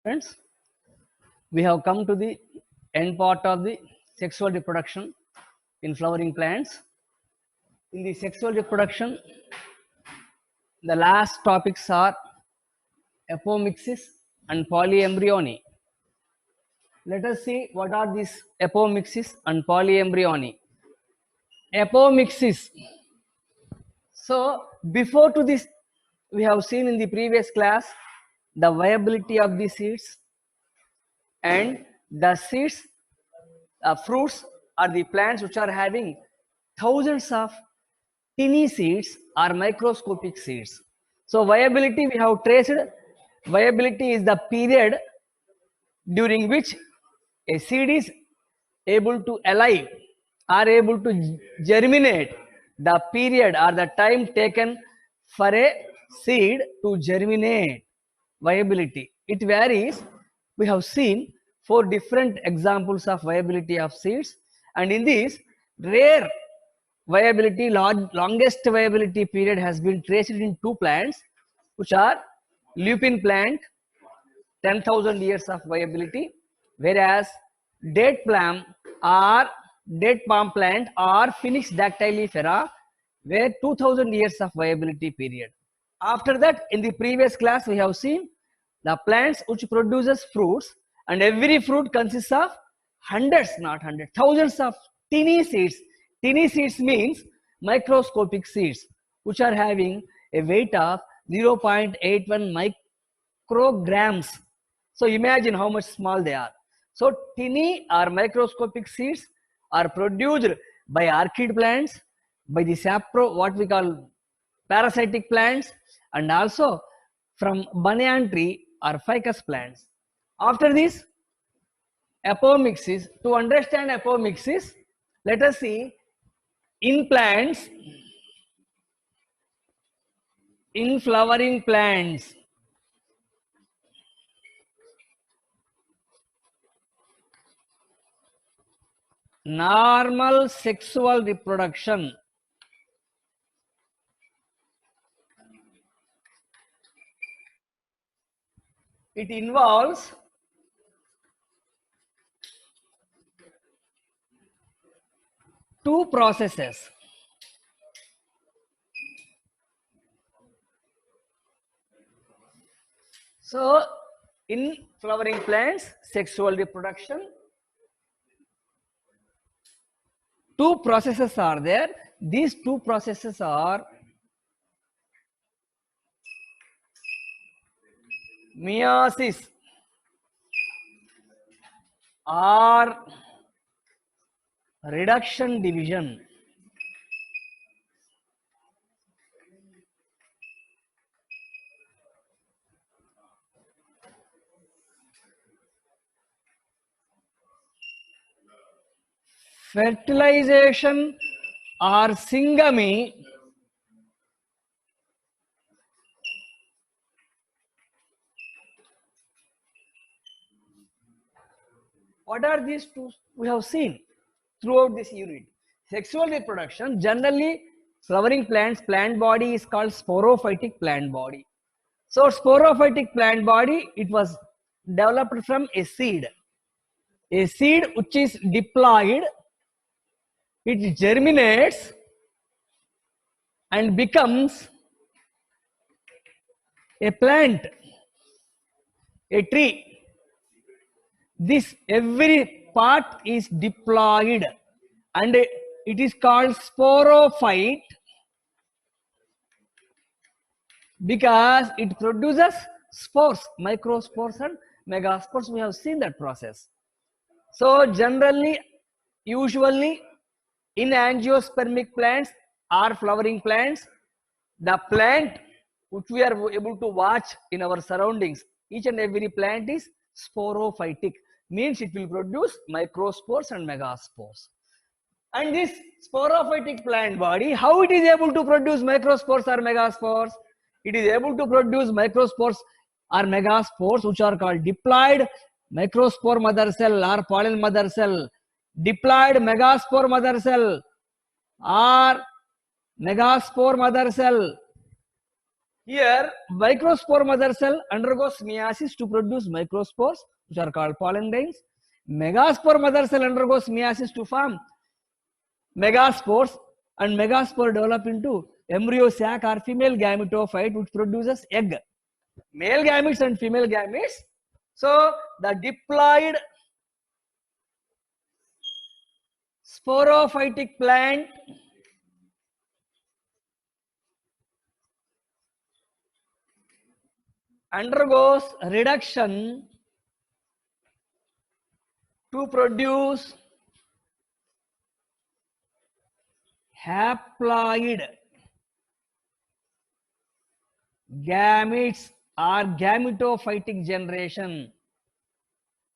Friends, we have come to the end part of the sexual reproduction in flowering plants. In the sexual reproduction, the last topics are apomixis and polyembryony. Let us see what are these apomixis and polyembryony. Apomixis. So, before to this, we have seen in the previous class the viability of the seeds, and the seeds, fruits are the plants which are having thousands of tiny seeds or microscopic seeds. So viability we have traced. Viability is the period during which a seed is able to alive or able to germinate, the period or the time taken for a seed to germinate. Viability, it varies. We have seen 4 different examples of viability of seeds, and in these rare viability, longest viability period has been traced in 2 plants, which are lupin plant, 10,000 years of viability, whereas date palm plant or Phoenix dactylifera, where 2,000 years of viability period. After that, in the previous class, we have seen the plants which produces fruits, and every fruit consists of hundreds, not hundreds, thousands of tiny seeds. Tiny seeds means microscopic seeds, which are having a weight of 0.81 micrograms. So imagine how much small they are. So tiny or microscopic seeds are produced by orchid plants, by the sapro, what we call parasitic plants, and also from banyan tree or ficus plants. After this, apomixis. To understand apomixis, let us see in plants, in flowering plants. Normal sexual reproduction. It involves two processes. So, in flowering plants, sexual reproduction, two processes are there. These two processes are meiosis or reduction division. Fertilization or syngamy. What are these two we have seen throughout this unit? Sexual reproduction, generally flowering plants, plant body is called sporophytic plant body. So sporophytic plant body, it was developed from a seed. A seed which is diploid, it germinates and becomes a plant, a tree. This every part is diploid and it is called sporophyte because it produces spores, microspores and megaspores. We have seen that process. So generally, usually in angiospermic plants or flowering plants, the plant which we are able to watch in our surroundings, each and every plant is sporophytic, means it will produce microspores and megaspores. And this sporophytic plant body, how it is able to produce microspores or megaspores? It is able to produce microspores or megaspores which are called diploid microspore mother cell or pollen mother cell, diploid megaspore mother cell or megaspore mother cell. Here, microspore mother cell undergoes meiosis to produce microspores, which are called pollen grains. Megaspore mother cell undergoes meiosis to form megaspores, and megaspore develop into embryo sac or female gametophyte, which produces egg. Male gametes and female gametes. So, the diploid sporophytic plant undergoes reduction to produce haploid gametes or gametophytic generation.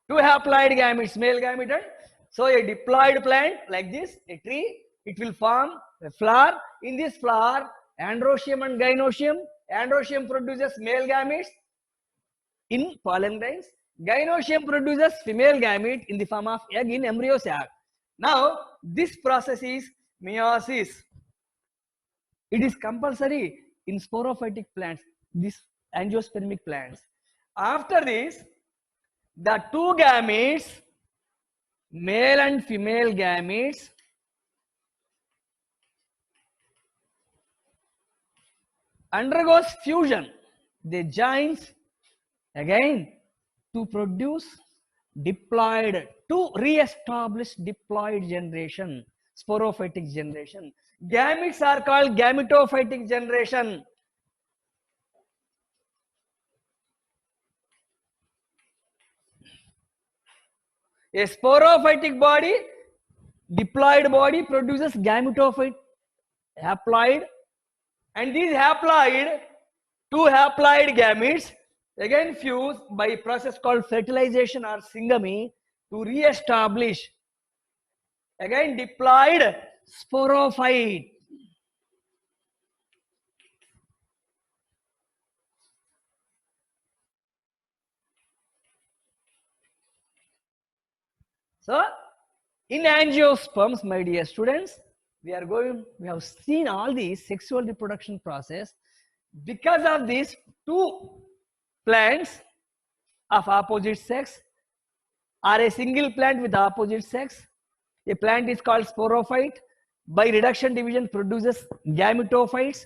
Two haploid gametes, male gamete and so a diploid plant like this, a tree, it will form a flower. In this flower, androecium and gynoecium. Androecium produces male gametes in pollen grains. Gynoecium produces female gamete in the form of egg in embryo sac. Now, this process is meiosis. It is compulsory in sporophytic plants, these angiospermic plants. After this, the two gametes, male and female gametes, undergoes fusion. They join again to produce diploid, to re-establish diploid generation, sporophytic generation. Gametes are called gametophytic generation. A sporophytic body, diploid body produces gametophyte haploid, and these haploid, two haploid gametes again fuse by process called fertilization or syngamy to re-establish again diploid sporophyte. So, in angiosperms, my dear students, we have seen all these sexual reproduction process. Because of these two plants of opposite sex or a single plant with opposite sex, a plant is called sporophyte. By reduction division produces gametophytes,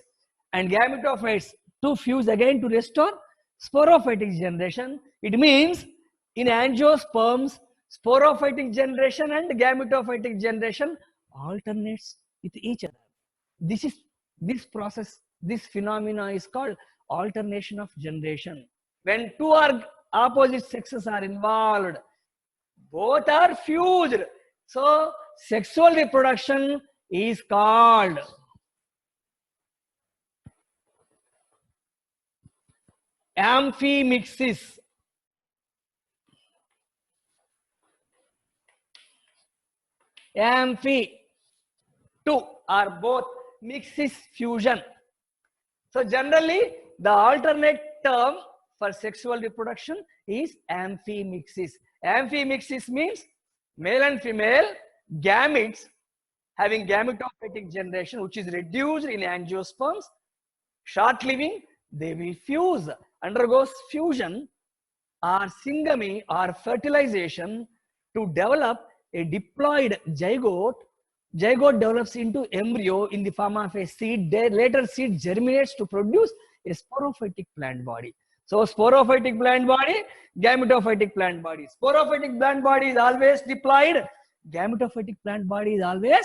and gametophytes to fuse again to restore sporophytic generation. It means in angiosperms, sporophytic generation and gametophytic generation alternates with each other. This process, this phenomena is called alternation of generation. When two or opposite sexes are involved, both are fused. So, sexual reproduction is called amphimixis. Amphi, two or both, mixis, fusion. So, generally, the alternate term for sexual reproduction is amphimixis. Amphimixis means male and female gametes having gametophytic generation, which is reduced in angiosperms. Short living, they will fuse, undergoes fusion or syngamy or fertilization to develop a diploid zygote. Zygote develops into embryo in the form of a seed. Later seed germinates to produce a sporophytic plant body. So, sporophytic plant body, gametophytic plant body. Sporophytic plant body is always diploid. Gametophytic plant body is always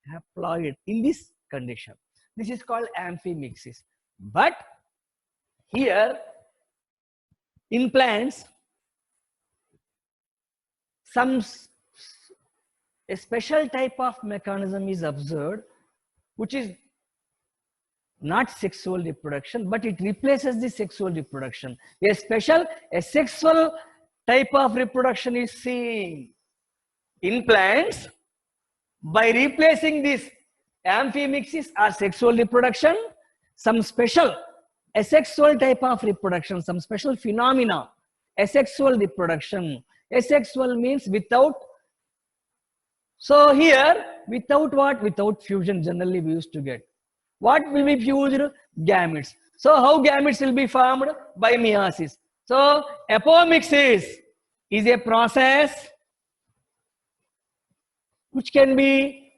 haploid in this condition. This is called amphimixis. But here in plants, a special type of mechanism is observed, which is not sexual reproduction, but it replaces the sexual reproduction. A sexual type of reproduction is seen in plants by replacing this amphimixis or sexual reproduction, some special asexual type of reproduction, some special phenomena, asexual reproduction. Asexual means without. So here, without what? Without fusion, generally we used to get. What will be fused? Gametes. So how gametes will be formed? By meiosis. So apomixis is a process which can be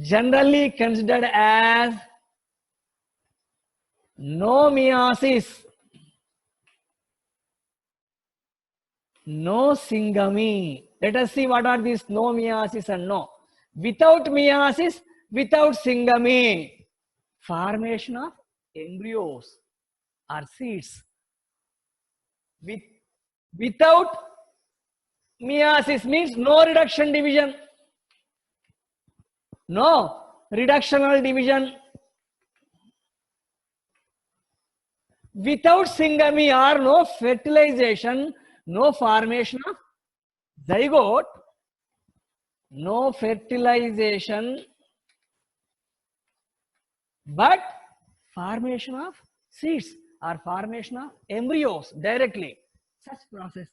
generally considered as no meiosis, no syngamy. Let us see what are these no meiosis and no. Without meiosis, without syngamy, formation of embryos or seeds. Without meiosis means no reduction division, no reductional division. Without syngamy or no fertilization, no formation of zygote, no fertilization, but formation of seeds or formation of embryos directly. Such process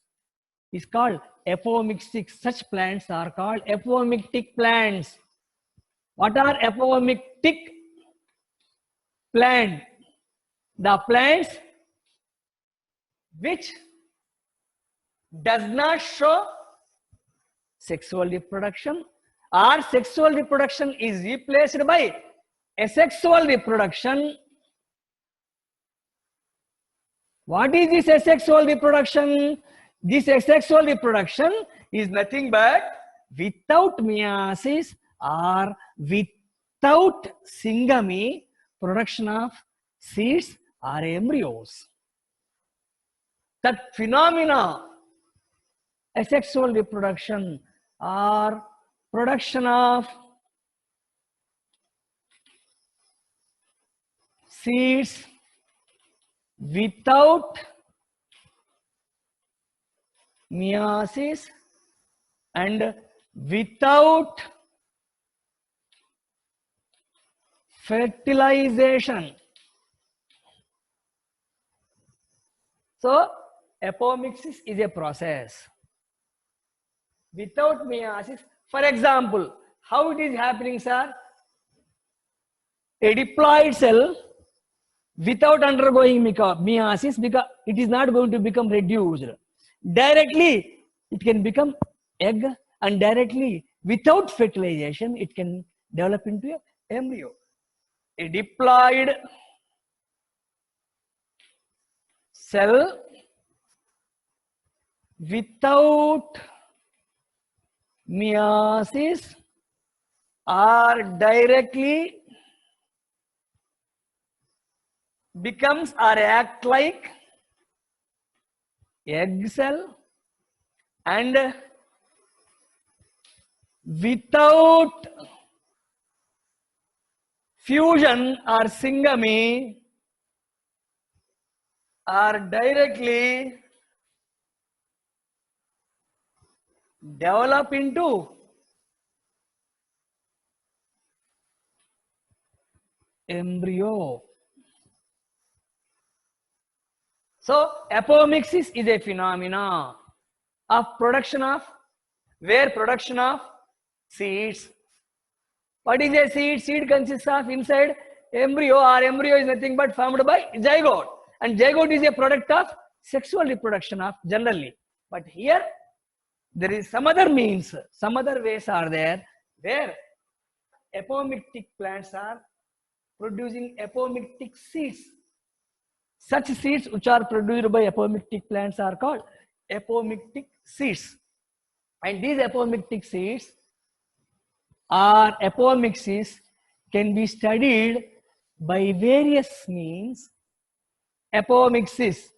is called apomixtic. Such plants are called apomictic plants. What are apomictic plants? The plants which does not show sexual reproduction, or sexual reproduction is replaced by asexual reproduction. What is this asexual reproduction? This asexual reproduction is nothing but without meiosis or without syngamy, production of seeds or embryos. That phenomena, asexual reproduction or production of seeds without meiosis and without fertilization. So apomixis is a process without meiosis. For example, how it is happening, sir? A diploid cell without undergoing meiosis, because it is not going to become reduced. Directly it can become egg, and directly without fertilization it can develop into an embryo. A diploid cell without meiosis or directly becomes or act like egg cell, and without fusion or syngamy or directly develop into embryo. So apomixis is a phenomena of production of seeds. What is a seed? Seed consists of inside embryo, or embryo is nothing but formed by zygote, and zygote is a product of sexual reproduction of generally. But here there is some other means, some other ways are there where apomictic plants are producing apomictic seeds. Such seeds which are produced by apomictic plants are called apomictic seeds. And these apomictic seeds or apomixis can be studied by various means. Apomixis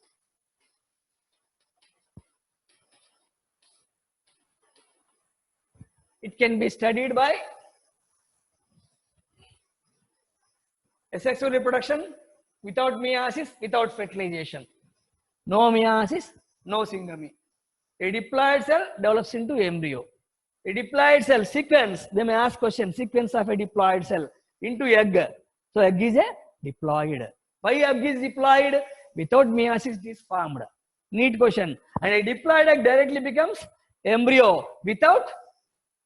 it can be studied by asexual reproduction without meiosis, without fertilization. No meiosis, no syngamy. A diploid cell develops into embryo. A diploid cell sequence, they may ask question, sequence of a diploid cell into egg. So egg is a diploid. Why egg is diploid? Without meiosis it is formed. Neat question. And a diploid egg directly becomes embryo without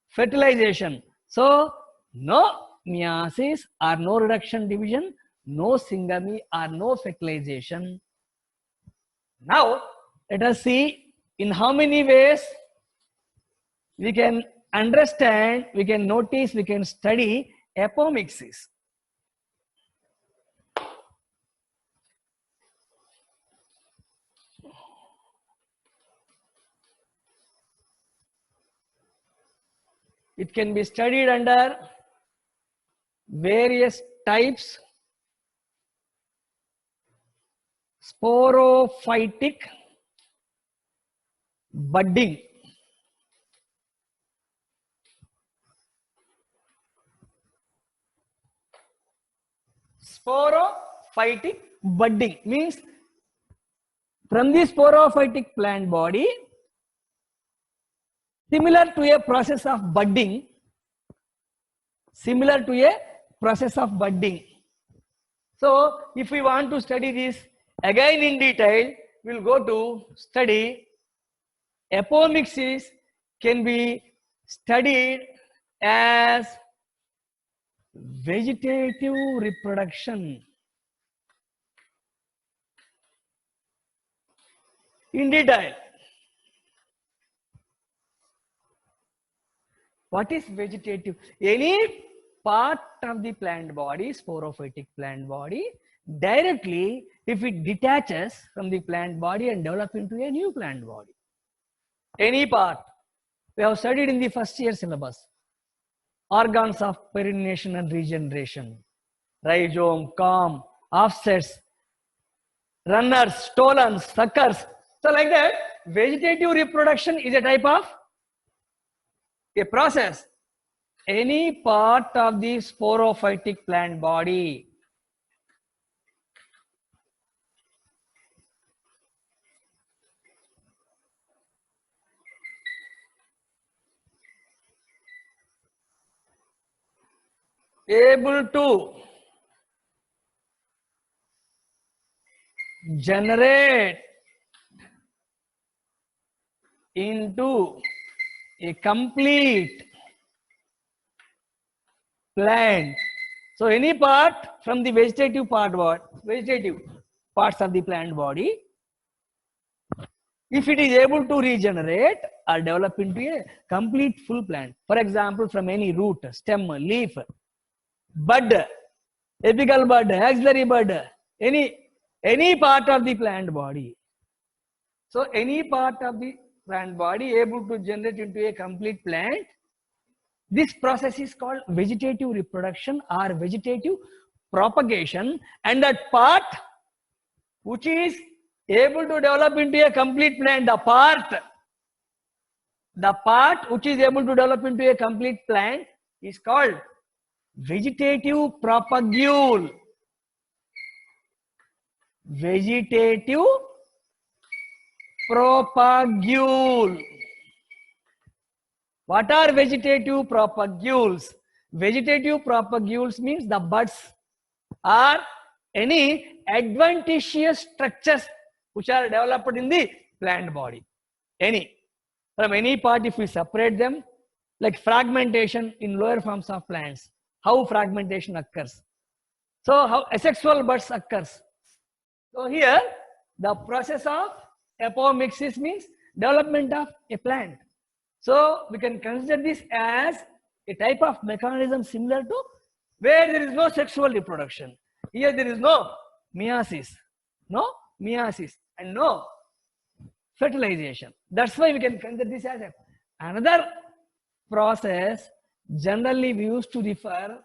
fertilization. So no meiosis or no reduction division, no syngamy or no fertilization. Now, let us see in how many ways we can understand, we can notice, we can study apomixis. It can be studied under various types: sporophytic budding, sporophytic budding means from the sporophytic plant body, similar to a process of budding, similar to a process of budding. So if we want to study this again in detail, we'll go to study apomixis. Can be studied as vegetative reproduction. In detail, what is vegetative? Any part of the plant body, sporophytic plant body, directly if it detaches from the plant body and develop into a new plant body. Any part. We have studied in the first year syllabus. Organs of perennation and regeneration. Rhizome, corm, offsets, runners, stolons, suckers. So like that, vegetative reproduction is a type of a process. Any part of the sporophytic plant body able to generate into a complete plant. So any part from the vegetative vegetative parts of the plant body, if it is able to regenerate or develop into a complete full plant, for example, from any root, stem, leaf, bud, apical bud, axillary bud, any part of the plant body. So any part of the plant body able to generate into a complete plant, this process is called vegetative reproduction or vegetative propagation, and that part which is able to develop into a complete plant, the part which is able to develop into a complete plant is called vegetative propagule. Vegetative propagule. What are vegetative propagules? Vegetative propagules means the buds or any adventitious structures which are developed in the plant body. From any part, if we separate them, like fragmentation in lower forms of plants, how fragmentation occurs. So how asexual buds occurs. So here the process of apomixis means development of a plant. So we can consider this as a type of mechanism similar to where there is no sexual reproduction. Here there is no meiosis and no fertilization. That's why we can consider this as another process. Generally we used to refer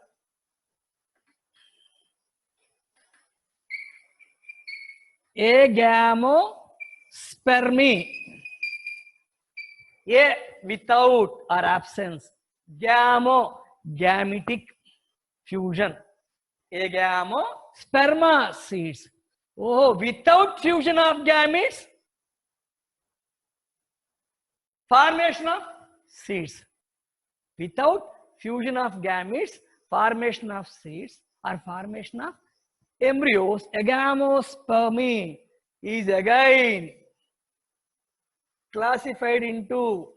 agamospermy. A without or absence, gametic fusion, agamosperma seeds. Oh, without fusion of gametes, formation of seeds. Without fusion of gametes, formation of seeds or formation of embryos, agamospermy is again classified into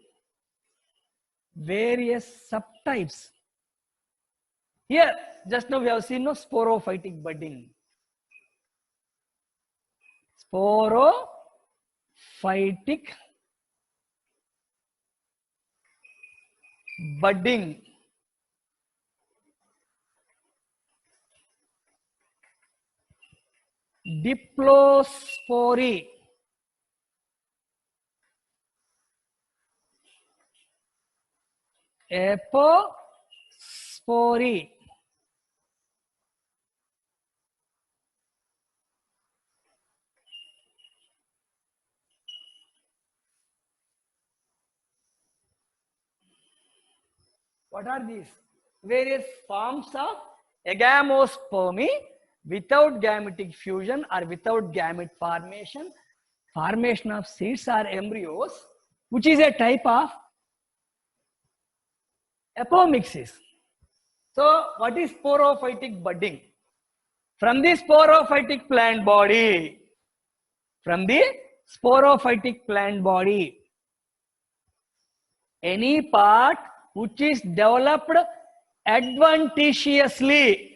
various subtypes. Here, just now we have seen no sporophytic budding. Sporophytic budding. Diplospory. Apospory. What are these? Various forms of agamospermy without gametic fusion or without gamete formation. Formation of seeds or embryos, which is a type of apomixis. So, what is sporophytic budding? From the sporophytic plant body, any part which is developed adventitiously,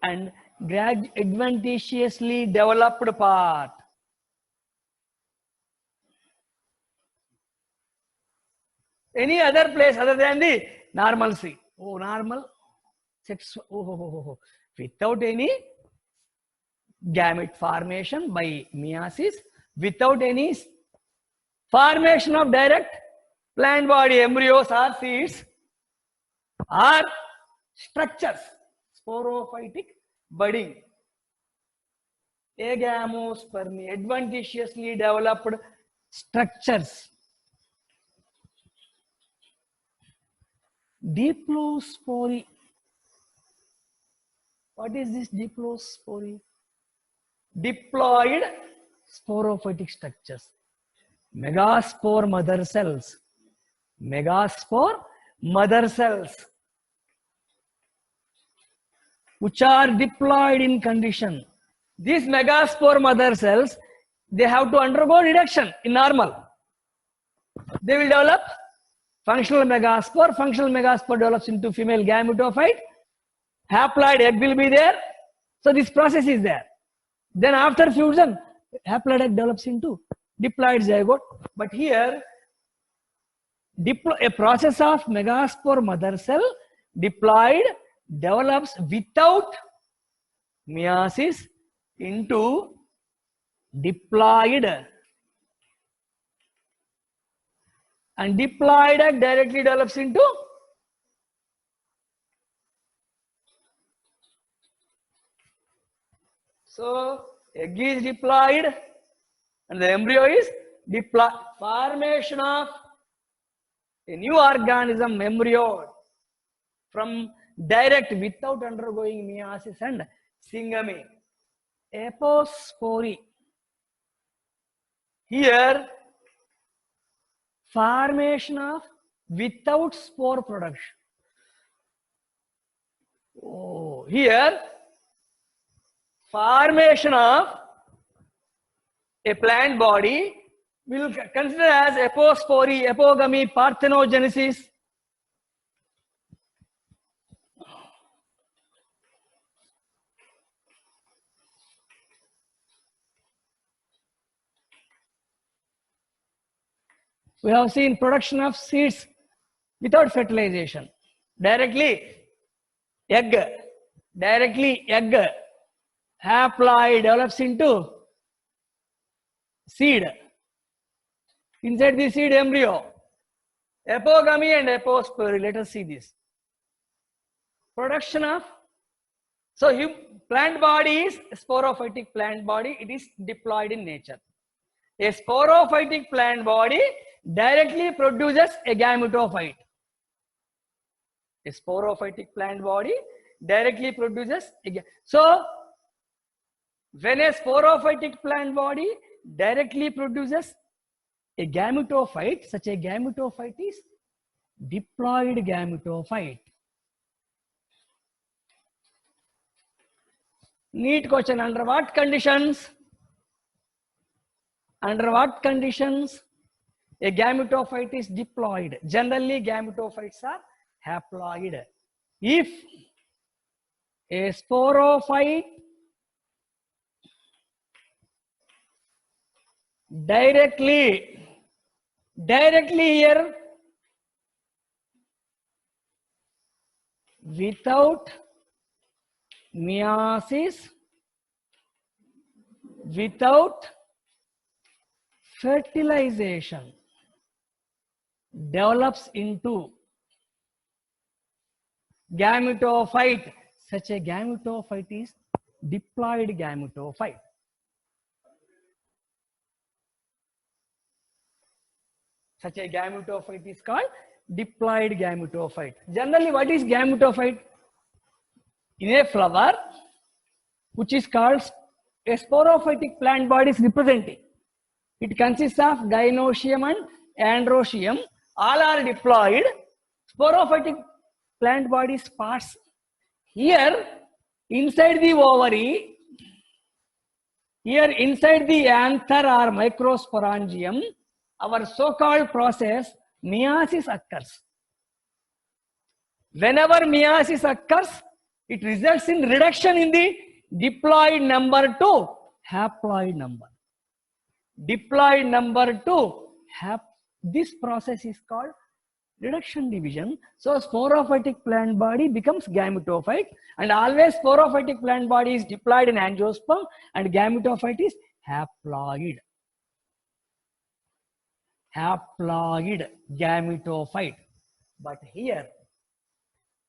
and adventitiously developed part. Any other place other than the normalcy. Oh, normal. Sex. Oh. Without any gamete formation by meiosis, without any formation of direct plant body embryos or seeds or structures. Sporophytic budding. Agamospermy, adventitiously developed structures. Diplospory. What is this diplospory? Diploid sporophytic structures. Megaspore mother cells. Which are diploid in condition. These megaspore mother cells, they have to undergo reduction in normal. They will develop functional megaspore. Functional megaspore develops into female gametophyte. Haploid egg will be there. So this process is there. Then after fusion, haploid egg develops into diploid zygote. But here, a process of megaspore mother cell, diploid, develops without meiosis into diploid. And diploid egg directly develops into egg is diploid and the embryo is diploid. Formation of a new organism, embryo, from direct without undergoing meiosis and syngamy. Apospory. Here, formation of without spore production. Here, formation of a plant body will consider as apospory, apogamy, parthenogenesis. We have seen production of seeds without fertilization. Directly egg, haploid develops into seed. Inside the seed, embryo. Apogamy and apospory. Let us see this. Production of, plant body is a sporophytic plant body. It is diploid in nature. A sporophytic plant body directly produces a gametophyte. A sporophytic plant body directly produces a when a sporophytic plant body directly produces a gametophyte, such a gametophyte is diploid gametophyte. Neat question. Under what conditions? A gametophyte is diploid. Generally, gametophytes are haploid. If a sporophyte directly here without meiosis, without fertilization, develops into gametophyte. Such a gametophyte is diploid gametophyte. Such a gametophyte is called diploid gametophyte. Generally, what is gametophyte? In a flower, which is called a sporophytic plant body is representing. It consists of gynoecium and androecium. All are diploid. Sporophytic plant body parts. Here, inside the ovary, here inside the anther or microsporangium, our so-called process meiosis occurs. Whenever meiosis occurs, it results in reduction in the diploid number to haploid number. Diploid number to this process is called reduction division. So sporophytic plant body becomes gametophyte, and always sporophytic plant body is diploid in angiosperm and gametophyte is haploid. Haploid gametophyte. But here,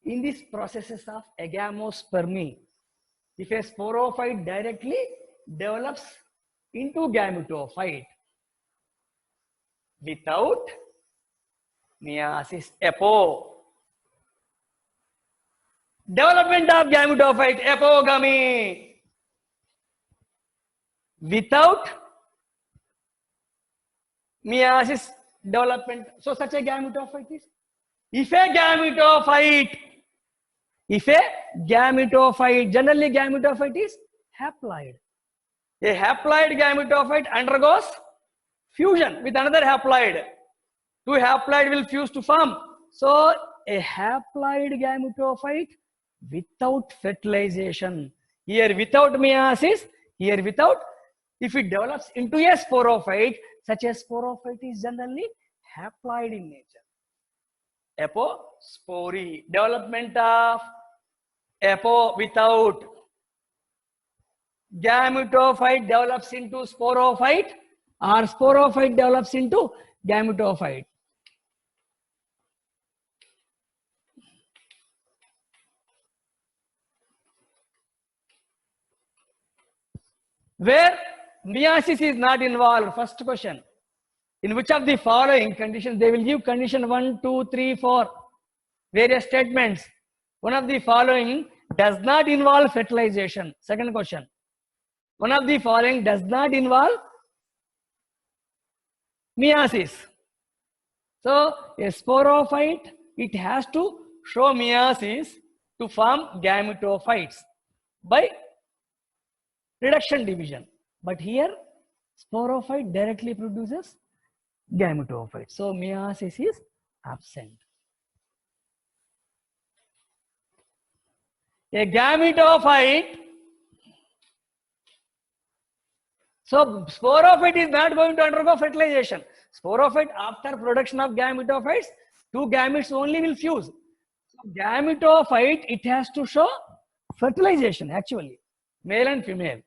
in these processes of agamospermy, if a sporophyte directly develops into gametophyte without meiosis, apo. Development of gametophyte, apogamy. Without meiosis development. So such a gametophyte is. If a gametophyte, generally gametophyte is haploid. A haploid gametophyte undergoes fusion with another haploid. Two haploid will fuse to form. So a haploid gametophyte without fertilization. Here without meiosis, here without. If it develops into a sporophyte, such a sporophyte is generally haploid in nature. Apospory, development of apo without. Gametophyte develops into sporophyte or sporophyte develops into gametophyte. Where meiosis is not involved. First question. In which of the following conditions? They will give condition 1, 2, 3, 4. Various statements. One of the following does not involve fertilization. Second question. One of the following does not involve meiosis. So a sporophyte, it has to show meiosis to form gametophytes by reduction division. But here sporophyte directly produces gametophyte. So meiosis is absent. A gametophyte. So sporophyte is not going to undergo fertilization. Sporophyte, after production of gametophytes, two gametes only will fuse. So gametophyte, it has to show fertilization actually, male and female.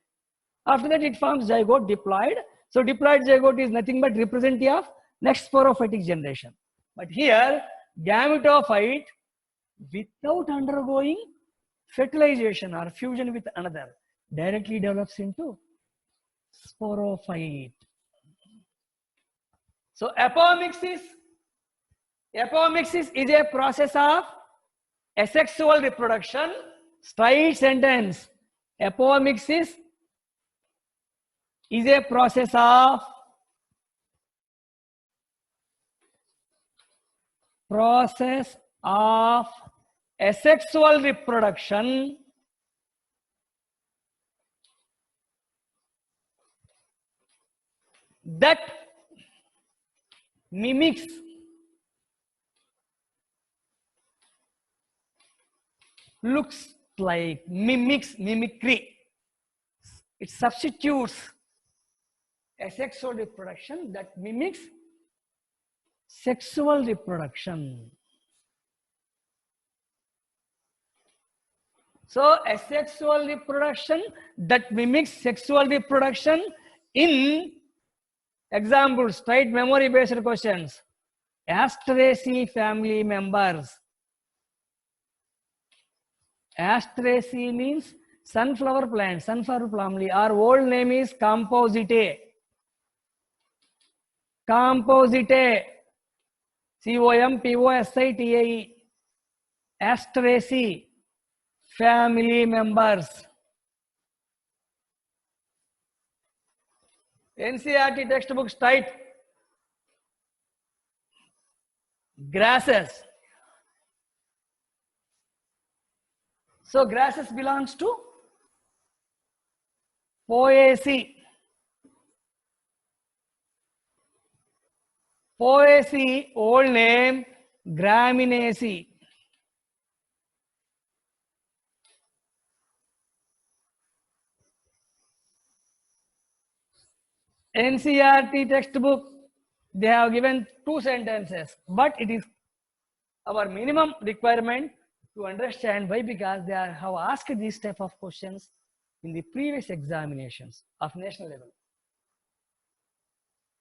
After that it forms zygote, diploid. So diploid zygote is nothing but representative of next sporophytic generation. But here gametophyte without undergoing fertilization or fusion with another directly develops into sporophyte. So apomixis is a process of asexual reproduction. Straight sentence. Apomixis is a process of asexual reproduction that mimics looks like, mimics, mimicry. It substitutes asexual reproduction that mimics sexual reproduction. So asexual reproduction that mimics sexual reproduction in examples, straight memory based questions. Asteraceae family members. Asteraceae means sunflower plant, sunflower family. Our old name is Compositae. Compositae. Compositae. Asteraceae family members. NCERT textbooks type grasses. So grasses belongs to Poaceae. Poaceae, old name Graminaceae. NCERT textbook, they have given 2 sentences, but it is our minimum requirement to understand. Why? Because they have asked these type of questions in the previous examinations of national level.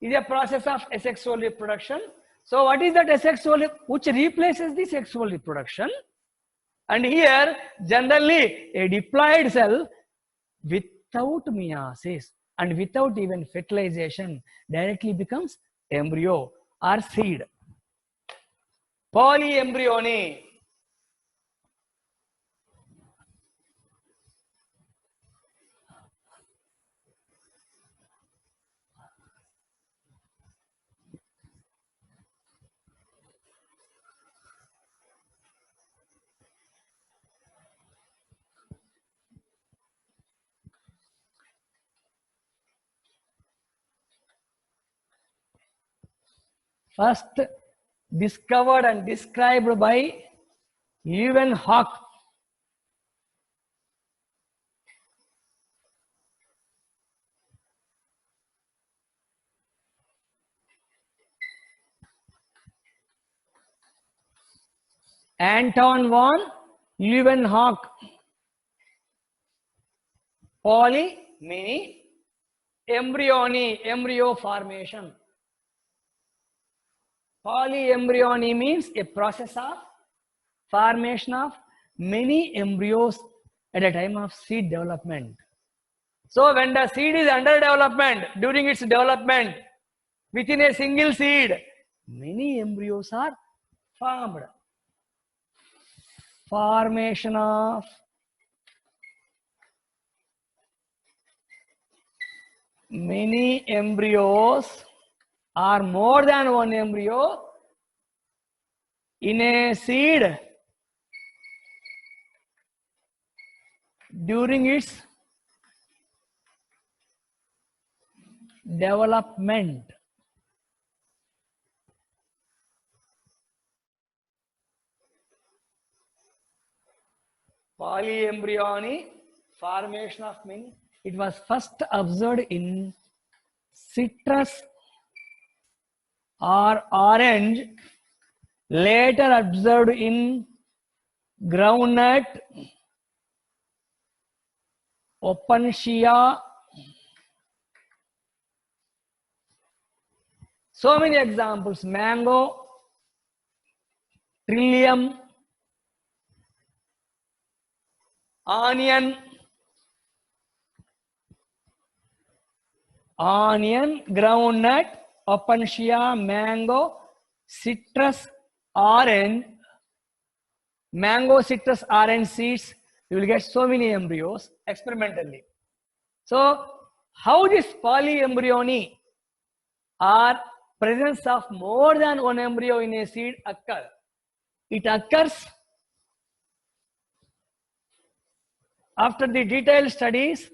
It is a process of asexual reproduction. So what is that asexual, which replaces the sexual reproduction? And here generally a diploid cell without meiosis and without even fertilization directly becomes embryo or seed. Polyembryony. First discovered and described by Leeuwenhoek. Anton von Leeuwenhoek. Poly, mini, embryony, embryo formation. Polyembryony means a process of formation of many embryos at a time of seed development. So when the seed is under development, during its development, within a single seed, many embryos are formed. Formation of many embryos or more than one embryo in a seed during its development. Polyembryony, formation of many. It was first observed in citrus or orange, later observed in groundnut, Opuntia. So many examples: mango, trillium, onion, groundnut, Opuntia, mango, citrus, orange, mango, citrus, orange seeds. You will get so many embryos experimentally. So how this polyembryony or presence of more than one embryo in a seed occur? It occurs after the detailed studies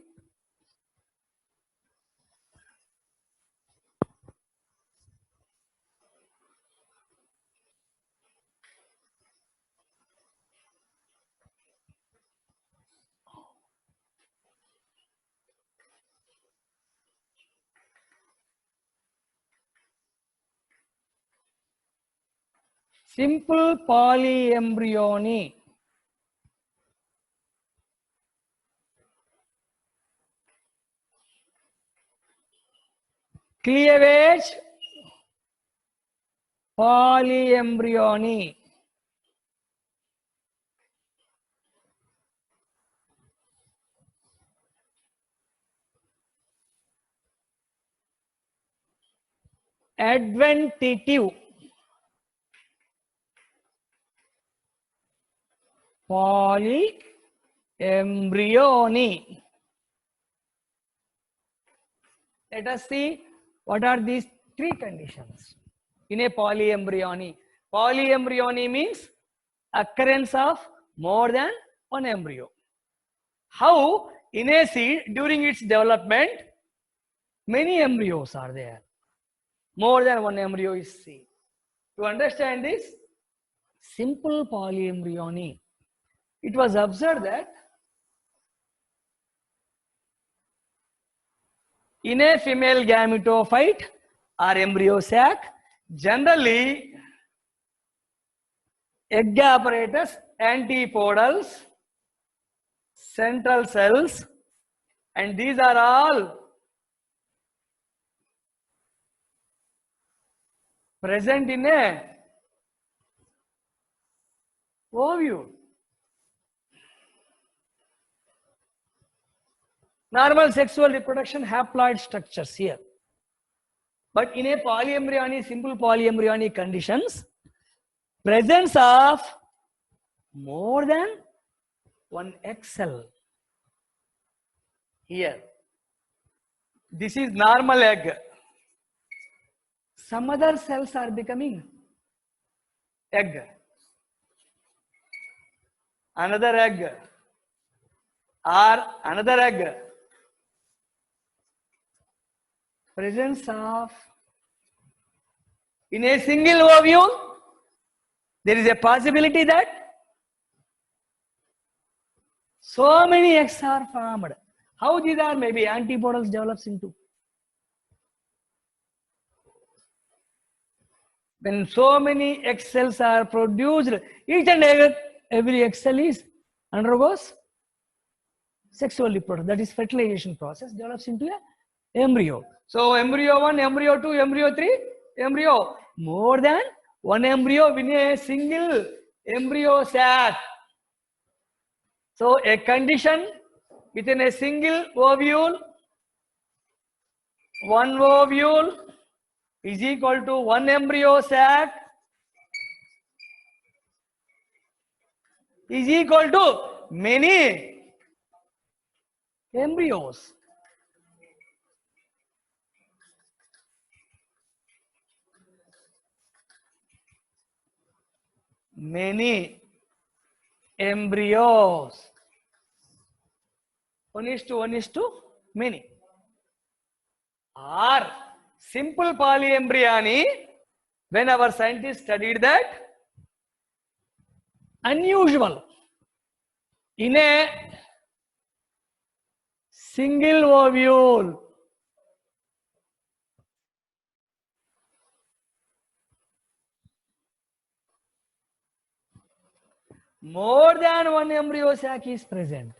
Simple polyembryony. Cleavage polyembryony. Adventative polyembryony. Let us see what are these three conditions in a polyembryony. Polyembryony means occurrence of more than one embryo. How in a seed during its development many embryos are there. More than one embryo is seen. To understand this simple polyembryony, it was observed that in a female gametophyte or embryo sac, generally egg apparatus, antipodals, central cells, and these are all present in a ovule. Normal sexual reproduction haploid structures here. But in a polyembryony, simple polyembryony conditions, presence of more than one egg cell. Here, this is normal egg. Some other cells are becoming egg. Another egg. Or another egg. Presence of in a single ovule, there is a possibility that so many eggs are formed. How these are? Maybe antipodals develops into. When so many egg cells are produced, each and every egg cell is undergoes sexual reproduction. That is fertilization process develops into a embryo. So embryo 1, embryo 2, embryo 3, embryo. More than one embryo in a single embryo sac. So a condition within a single ovule, one ovule is equal to one embryo sac is equal to many embryos. Many embryos. 1:1:1 many. Or simple polyembryony, when our scientists studied that, unusual in a single ovule. More than one embryo sac is present.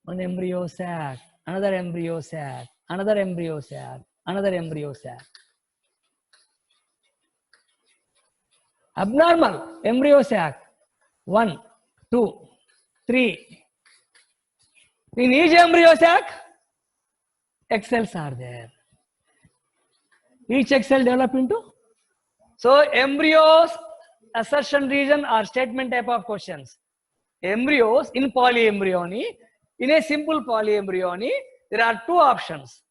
One embryo sac, another embryo sac, another embryo sac, another embryo sac. Abnormal embryo sac, 1, 2, 3. In each embryo sac, egg cells are there. Each egg cell develop into. So embryos, assertion region or statement type of questions. Embryos in polyembryony, in a simple polyembryony, there are two options.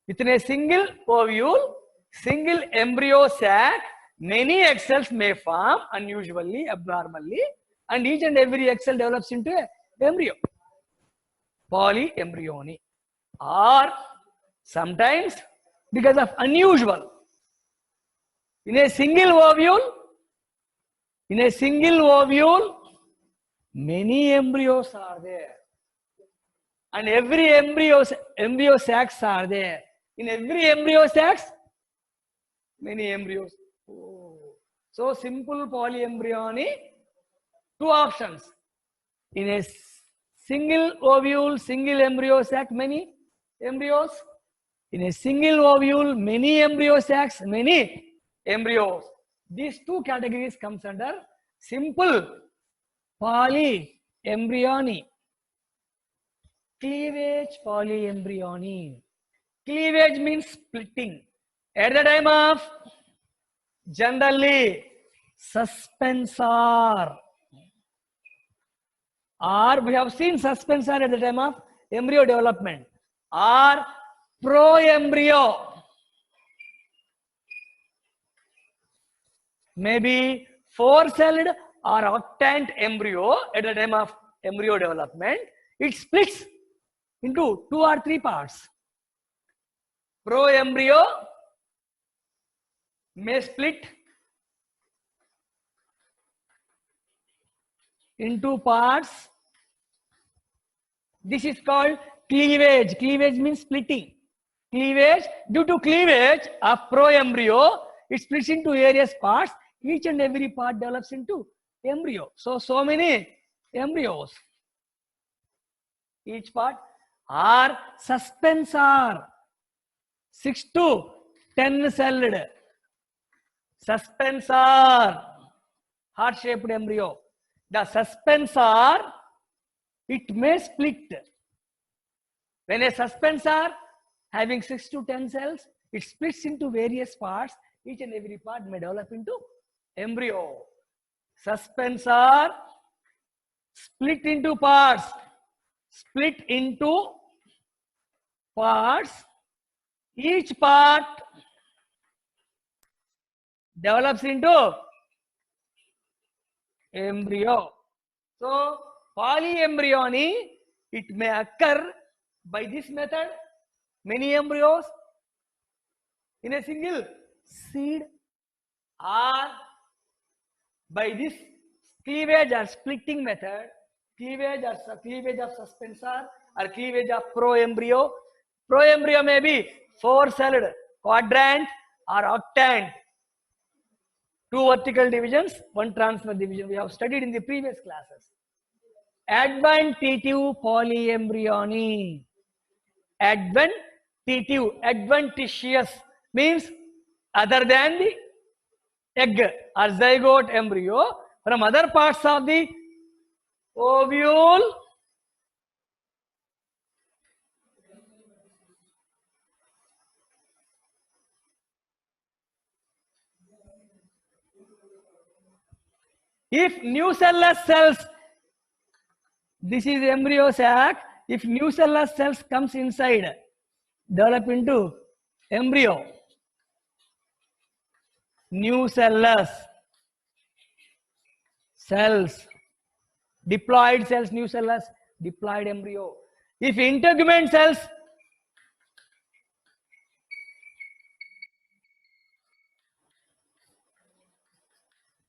Within a single ovule, single embryo sac, many egg cells may form unusually, abnormally, and each and every egg cell develops into an embryo. Polyembryony. Or sometimes because of unusual. In a single ovule, many embryos are there. And every embryo sacs are there. In every embryo sacs, many embryos. Oh. So simple polyembryony, two options. In a single ovule, single embryo sac, many embryos. In a single ovule, many embryo sacs, many embryos. These two categories comes under simple polyembryony. Cleavage polyembryony. Cleavage means splitting. At the time of generally suspensor, or we have seen suspensor at the time of embryo development, or proembryo, maybe four-celled or octant embryo at the time of embryo development. It splits into two or three parts. Proembryo may split into parts. This is called cleavage. Cleavage means splitting. Cleavage, due to cleavage of proembryo, it splits into various parts. Each and every part develops into embryo. So many embryos. Each part are suspensor. 6 to 10 celled. Suspensor. Heart shaped embryo. The suspensor, it may split. When a suspensor having 6 to 10 cells, it splits into various parts. Each and every part may develop into embryo. Suspensor split into parts. Split into parts. Each part develops into embryo. So polyembryony, it may occur by this method, many embryos in a single seed, or by this cleavage or splitting method, cleavage of suspensor or cleavage of proembryo. Proembryo may be four-celled, quadrant or octant. Two vertical divisions, one transverse division. We have studied in the previous classes. Adventitive polyembryony. Adventitious means other than the egg or zygote embryo, from other parts of the ovule if nucellus cells, this is embryo sac, if nucellus cells comes inside, develop into embryo. Nucellus cells, diploid cells, nucellus, diploid embryo. If integument cells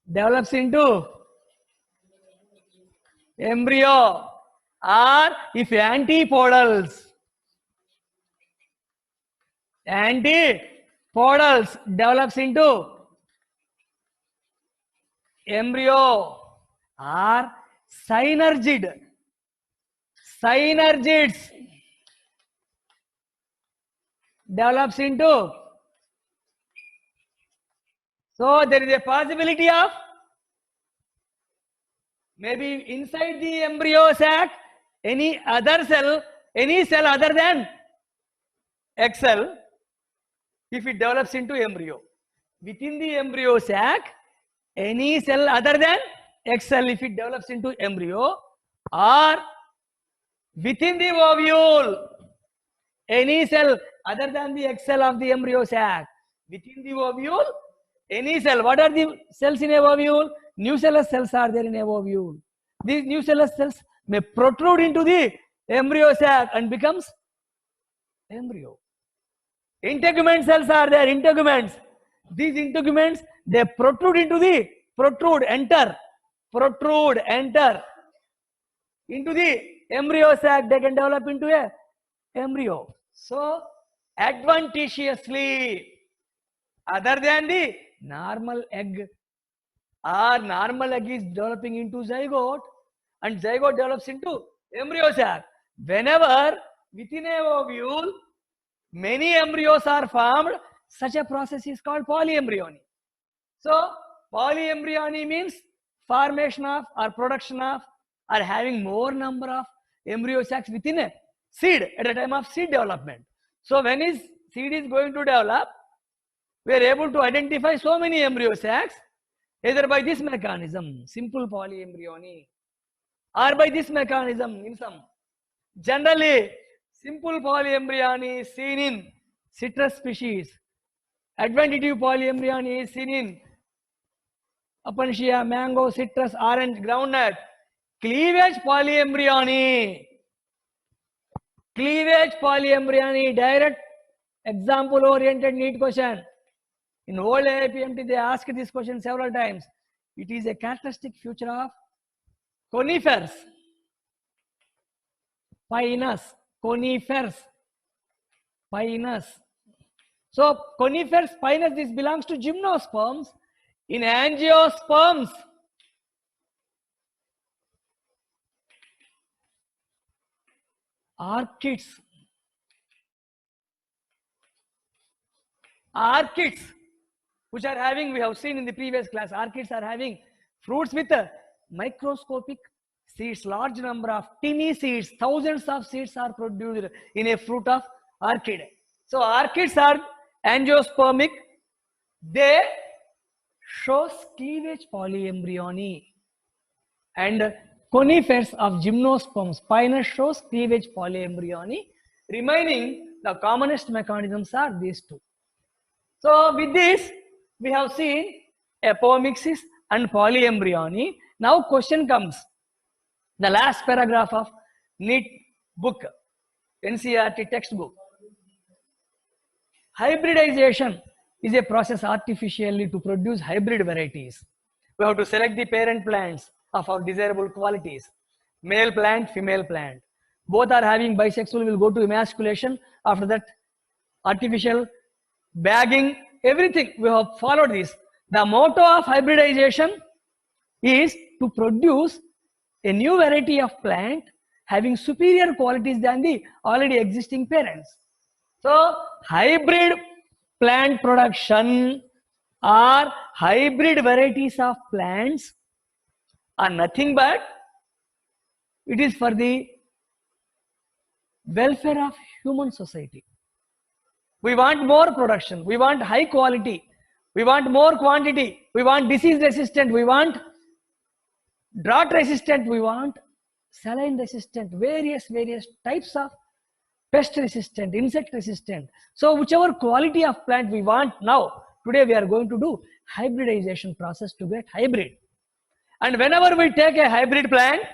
develops into embryo, or if antipodals develops into embryo, or synergids develops into. So there is a possibility of maybe inside the embryo sac, any cell other than egg cell, if it develops into embryo. Within the embryo sac, any cell other than egg cell, if it develops into embryo, or within the ovule, any cell other than the egg cell of the embryo sac, within the ovule, any cell. What are the cells in a ovule? Nucellus cells are there in a ovule. These nucellus cells may protrude into the embryo sac and becomes embryo. Integument cells are there, integuments. These integuments, they protrude into the, enter into the embryo sac. They can develop into a embryo. So adventitiously, other than the normal egg Our normal egg is developing into zygote, and zygote develops into embryo sac. Whenever within a ovule many embryos are formed, such a process is called polyembryony. So polyembryony means formation of or production of or having more number of embryo sacs within a seed at the time of seed development. So when seed is going to develop, we are able to identify so many embryo sacs either by this mechanism, simple polyembryony, or by this mechanism in some. Generally, simple polyembryony is seen in citrus species. Adventitive polyembryony is seen in Apansia, mango, citrus, orange, groundnut. Cleavage polyembryony. Cleavage polyembryony, direct example oriented NEET question. In old AIPMT, they asked this question several times. It is a characteristic feature of conifers. Pinus, conifers, pinus. So conifers, pinus, this belongs to gymnosperms. In angiosperms, orchids, which are having, we have seen in the previous class, orchids are having fruits with microscopic seeds, large number of tiny seeds, thousands of seeds are produced in a fruit of orchid. So orchids are angiospermic, they shows cleavage polyembryony, and conifers of gymnosperms, pinus shows cleavage polyembryony. Remaining, the commonest mechanisms are these two. So with this, we have seen apomixis and polyembryony. Now question comes, the last paragraph of NEET book, NCERT textbook. Hybridization is a process artificially to produce hybrid varieties. We have to select the parent plants of our desirable qualities. Male plant, female plant. Both are having bisexual, will go to emasculation. After that, artificial bagging, everything. We have followed this. The motto of hybridization is to produce a new variety of plant having superior qualities than the already existing parents. So hybrid plant production or hybrid varieties of plants are nothing but it is for the welfare of human society. We want more production, we want high quality, we want more quantity, we want disease resistant, we want drought resistant, we want saline resistant, various types of pest resistant, insect resistant. So whichever quality of plant we want now, today we are going to do hybridization process to get hybrid. And whenever we take a hybrid plant,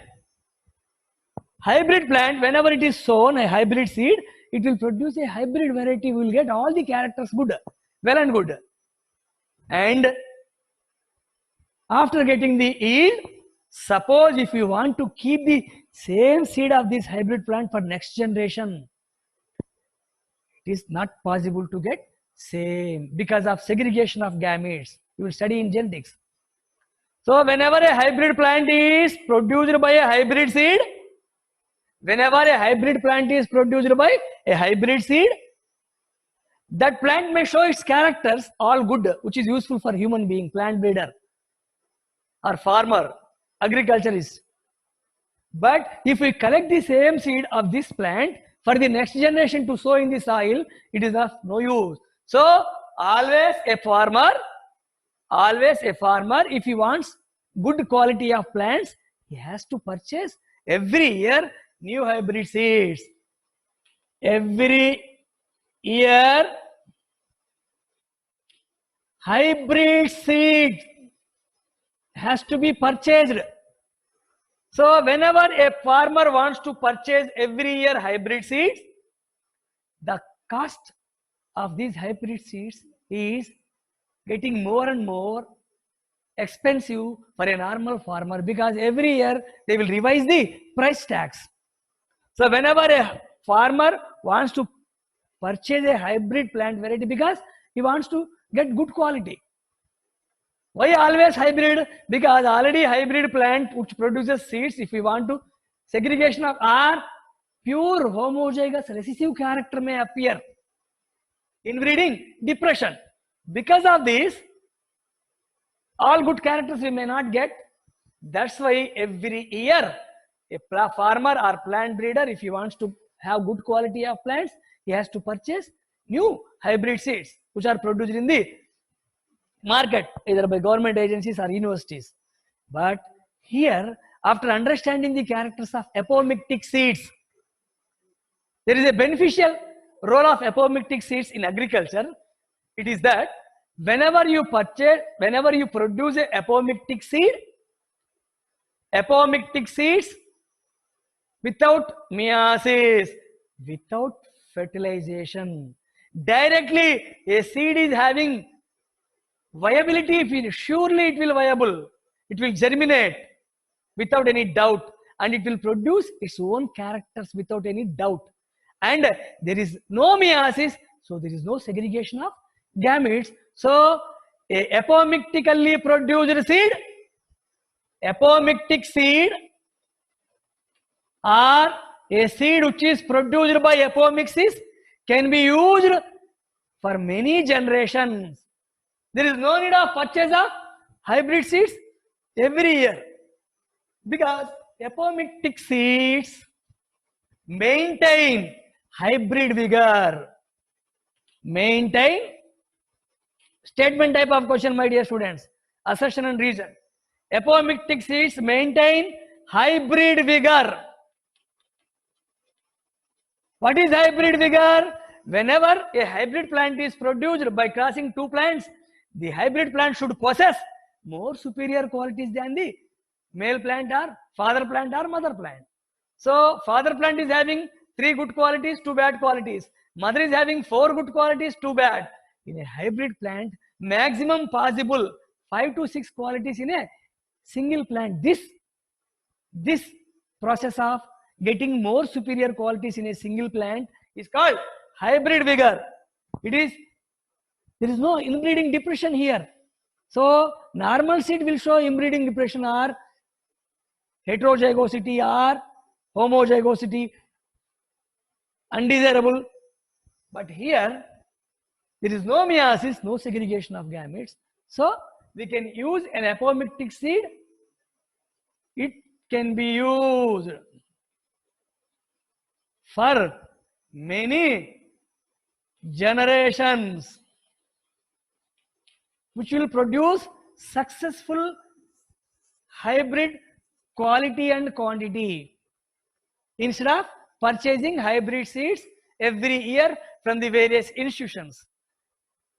whenever it is sown, a hybrid seed, it will produce a hybrid variety, we will get all the characters good, well and good. And after getting the yield, suppose if you want to keep the same seed of this hybrid plant for next generation, it is not possible to get same because of segregation of gametes. You will study in genetics. So whenever a hybrid plant is produced by a hybrid seed, that plant may show its characters all good, which is useful for human being, plant breeder or farmer, agriculturist. But if we collect the same seed of this plant for the next generation to sow in the soil, it is of no use. So always a farmer, if he wants good quality of plants, he has to purchase every year new hybrid seeds. Every year hybrid seed has to be purchased. So whenever a farmer wants to purchase every year hybrid seeds, the cost of these hybrid seeds is getting more and more expensive for a normal farmer, because every year they will revise the price tags. So whenever a farmer wants to purchase a hybrid plant variety, because he wants to get good quality, Why always hybrid? Because already hybrid plant which produces seeds, if we want to, segregation of are pure homozygous recessive character may appear, inbreeding depression. Because of this, all good characters we may not get. That's why every year a farmer or plant breeder, if he wants to have good quality of plants, he has to purchase new hybrid seeds which are produced in the market either by government agencies or universities. But here, after understanding the characters of apomictic seeds, there is a beneficial role of apomictic seeds in agriculture. It is that whenever you produce a apomictic seeds without meiosis, without fertilization, directly a seed is having viability, surely it will viable, it will germinate without any doubt, and it will produce its own characters without any doubt, and there is no meiosis, so there is no segregation of gametes. So a apomictically produced seed, apomictic seed, or a seed which is produced by apomixis can be used for many generations. There is no need of purchase of hybrid seeds every year, because apomictic seeds maintain hybrid vigor. Maintain, statement type of question, my dear students, assertion and reason. Apomictic seeds maintain hybrid vigor. What is hybrid vigor? Whenever a hybrid plant is produced by crossing two plants, the hybrid plant should possess more superior qualities than the male plant or father plant or mother plant. So father plant is having 3 good qualities, 2 bad qualities. Mother is having 4 good qualities, 2 bad. In a hybrid plant, maximum possible 5 to 6 qualities in a single plant. This process of getting more superior qualities in a single plant is called hybrid vigor. There is no inbreeding depression here. So normal seed will show inbreeding depression or heterozygosity or homozygosity, undesirable. But here there is no meiosis, no segregation of gametes. So we can use an apomictic seed. It can be used for many generations, which will produce successful hybrid quality and quantity, instead of purchasing hybrid seeds every year from the various institutions.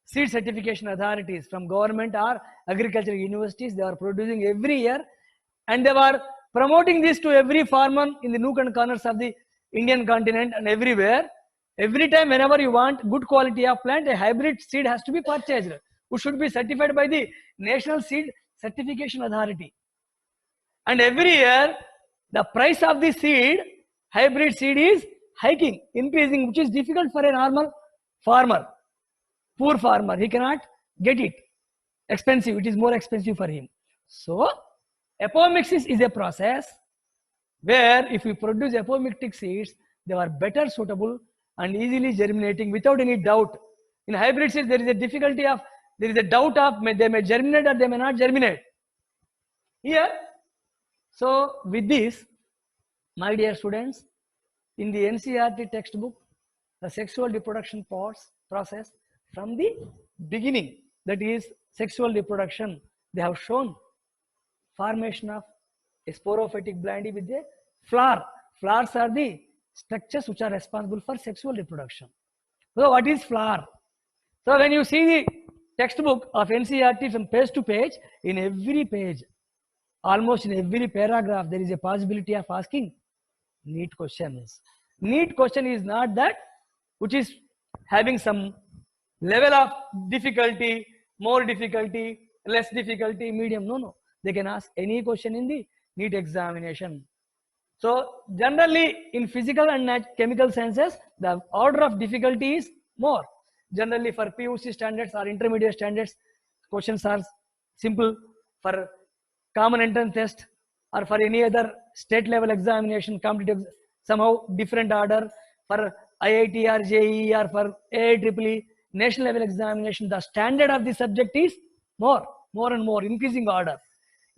Seed certification authorities from government or agricultural universities, they are producing every year, and they were promoting this to every farmer in the nook and corners of the Indian continent and everywhere. Every time whenever you want good quality of plant, a hybrid seed has to be purchased, which should be certified by the National Seed Certification Authority. And every year the price of the seed, hybrid seed, is hiking, increasing, which is difficult for a normal farmer. Poor farmer, he cannot get it. Expensive, it is more expensive for him. So apomixis is a process where if we produce apomictic seeds, they are better suitable and easily germinating without any doubt. In hybrid seeds, there is a doubt of they may germinate or they may not germinate. Here, so with this, my dear students, in the NCERT textbook, the sexual reproduction process from the beginning, that is sexual reproduction, they have shown formation of a sporophytic blindie with a flower. Flowers are the structures which are responsible for sexual reproduction. So what is flower? So when you see the textbook of NCERT from page to page, in every page, almost in every paragraph, there is a possibility of asking neat questions. Neat question is not that which is having some level of difficulty, more difficulty, less difficulty, medium. No. They can ask any question in the NEET examination. So generally in physical and chemical sciences, the order of difficulty is more. Generally for PUC standards or intermediate standards, questions are simple for common entrance test or for any other state level examination, competitive, somehow different order for IIT or JEE or for AIEEE national level examination, the standard of the subject is more and more increasing order.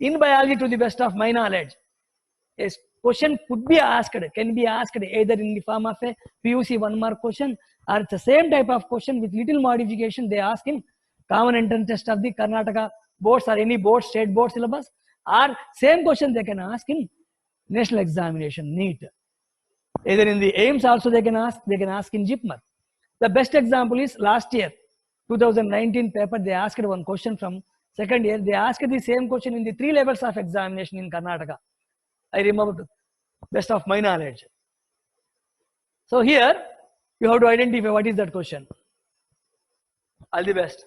In biology, to the best of my knowledge, a question could be asked, can be asked either in the form of a PUC 1 mark question, or it's the same type of question with little modification they ask in common entrance test of the Karnataka boards or any board, state board syllabus, or same question they can ask in national examination, NEET. Either in the AIIMS also they can ask in JIPMER. The best example is last year, 2019 paper, they asked one question from second year, they asked the same question in the 3 levels of examination in Karnataka. I remember, best of my knowledge. So here, you have to identify what is that question. All the best.